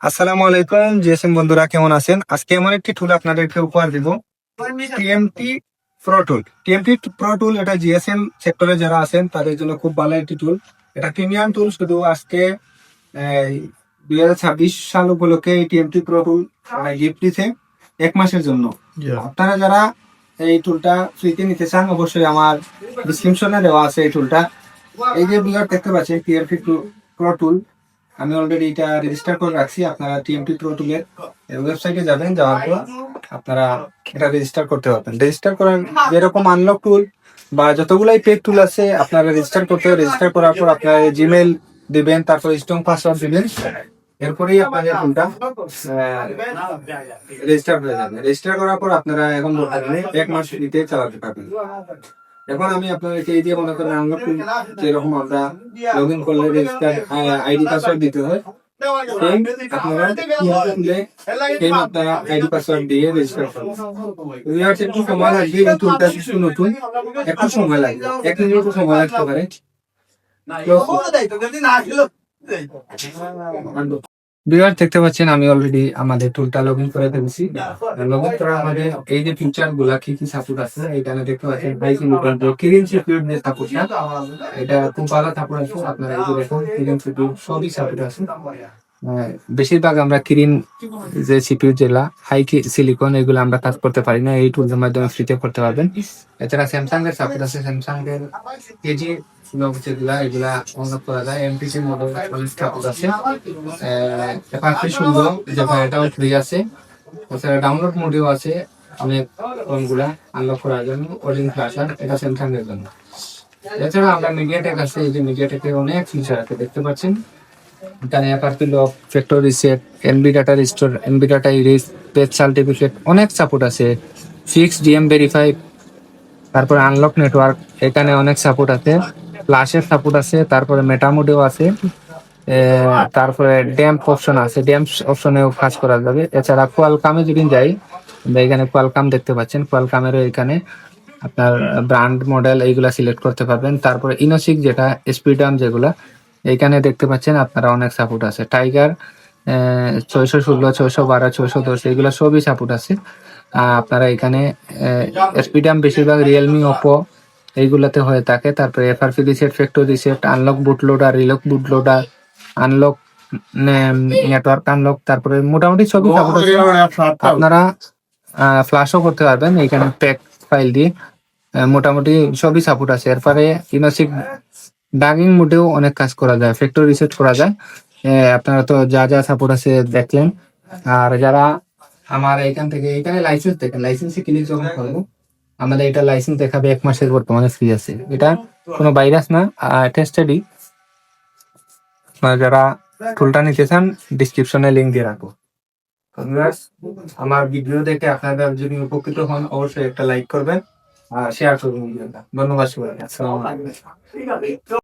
আসসালামু আলাইকুম জিএসএম বন্ধুরা, কেমন আছেন? আজকে এমন একটি টুল আপনাদেরকে উপহার দিব, টিএমটি প্রো টুল। টিএমটি প্রো টুল এটা জিএসএম সেক্টরে যারা আছেন তাদের জন্য খুব ভালো একটি টুল। এটা প্রিমিয়াম টুল। শুধু আজকে 2026 সাল উপলক্ষে এই টিএমটি প্রো টুল গিফট দিচ্ছে 1 মাসের জন্য। আপনারা যারা এই টুলটা ফ্রিতে নিতে চান, অবশ্যই আমার ডিসক্রিপশনে দেওয়া আছে এই টুলটা। এই যে বিয়ার দেখতে পাচ্ছেন টিএমটি প্রো টুল, আমি অলরেডি এটা রেজিস্টার করে রাখছি। আপনারা টিএমটি প্রো টুলের ওয়েবসাইটে যাবেন, যাওয়ার পর আপনারা এটা রেজিস্টার করতে পারবেন। রেজিস্টার করার যেরকম আনলক টুল বা যতগুলাই পেড টুল আছে আপনারা রেজিস্টার করতে হবে। রেজিস্টার করার পর আপনার জিমেল দিবেন, তারপর স্ট্রং পাসওয়ার্ড দিবেন, এরপরেই আপনাদের টুলটা রেজিস্টার হয়ে যাবে। রেজিস্টার করার পর আপনারা এখন 1 মাস ফ্রিতে চালাতে পারবেন। এখন আমি আপনাদেরকে এই যে মনে করেন আনলক টুল যেরকম আমরা লগ ইন করলে রেজিস্টার আইডি পাসওয়ার্ড দিতে হয়, আপনারা আপনারা আইডি পাসওয়ার্ড দিয়ে রেজিস্টার করবেন। একটু সময় লাগবে, এই টুলটা নতুন, একটু সময় লাগবে, 1 মিনিট সময় লাগতে পারে। ভিউয়ার দেখতে পাচ্ছেন আমি অলরেডি আমাদের টুলটা লগ ইন করে ফেলেছি। লগ ইন করার আমাদের এই যে ফিচার গুলা কি কি সাপোর্ট আছে এখানে দেখতে পাচ্ছেন। কিরিন সিকিউর যে সাপোর্টটা, এটা খুব ভালো সাপোর্ট আছে। আপনারা এই যে দেখুন কিরিন সিকিউর সবই সাপোর্ট আছে। বেশিরভাগ আমরা কিরিন যে সিপিইউ যেগুলা হাই সিলিকন এগুলো আমরা কাজ করতে পারি না, এই টুলের মাধ্যমে ফ্রিতে করতে পারবেন। এছাড়া স্যামসাং এর সাপোর্ট আছে। স্যামসাং এর কেজি যেগুলা এগুলা অনলাইন করা যায়। এমপিসি মডেল সাপোর্ট আছে। এফআরপি সুন্দর যেটা এটাও ফ্রি আছে। এছাড়া ডাউনলোড মোডেও আছে অনেক ফোনগুলা আনলক করার জন্য। ওডিন ফ্ল্যাশার এটা স্যামসাং এর জন্য। এছাড়া আমরা মিডিয়াটেক আছে, এই যে মিডিয়াটেকের অনেক ফিচার আছে দেখতে পাচ্ছেন। এখানে FRP lock, factory reset, MB data restore, MB data erase, page certificate, অনেক সাপোর্ট আছে। ফিক্স ডিএম ভেরিফাই, তারপরে আনলক নেটওয়ার্ক, এখানে অনেক সাপোর্ট আছে। ফ্ল্যাশের সাপোর্ট আছে, তারপরে মেটা মোডেও আছে, তারপরে ড্যাম্প অপশন আছে, ড্যাম্প অপশনেও কাজ করা যাবে। এছাড়া কোয়ালকামে যদি যাই, এখানে কোয়ালকাম দেখতে পাচ্ছেন। কোয়ালকামেরও এখানে আপনার ব্র্যান্ড মডেল এইগুলা সিলেক্ট করতে পারবেন। তারপরে ইনোসিক যেটা স্পিডাম যেগুলা এইখানে দেখতে পাচ্ছেন আপনারা অনেক সাপোর্ট আছে। টাইগার 616, 612, 610 এইগুলা সবই সাপোর্ট আছে। আপনারা এখানে স্পিডাম বেশিরভাগ রিয়েলমি, ওপো এইগুলাতে হয়ে থাকে। তারপরে FRP reset, factory reset, unlock boot loader, relock boot loader, unlock network unlock, তারপরে মোটামুটি সবই সাপোর্ট আছে। আপনারা ফ্ল্যাশও করতে পারবেন এখানে প্যাক ফাইল দিয়ে, মোটামুটি সবই সাপোর্ট আছে। এরপরে ইনোসিক ডাগিং মোডেও অনেক কাজ করা যায়, ফ্যাক্টরি রিসেট করা যায়। আপনারা তো যা যা সাপোর্ট আছে দেখলেন। আর যারা আমার এখান থেকে এখানে লাইসেন্স দেখেন, লাইসেন্সে ক্লিক যখন করবো আমাদের এটা লাইসেন্স দেখাবে 1 মাসের বর্তমানে ফ্রি আছে। এটা কোনো ভাইরাস না, টেস্টেডই। যারা টুলটা নিতে চান ডিসক্রিপশনে লিঙ্ক দিয়ে রাখবো। আমার ভিডিও দেখে আপনারা যদি উপকৃত হন অবশ্যই একটা লাইক করবেন আর শেয়ার করবেন ভিডিওটা। ধন্যবাদ সবাই। আসসালামু আলাইকুম।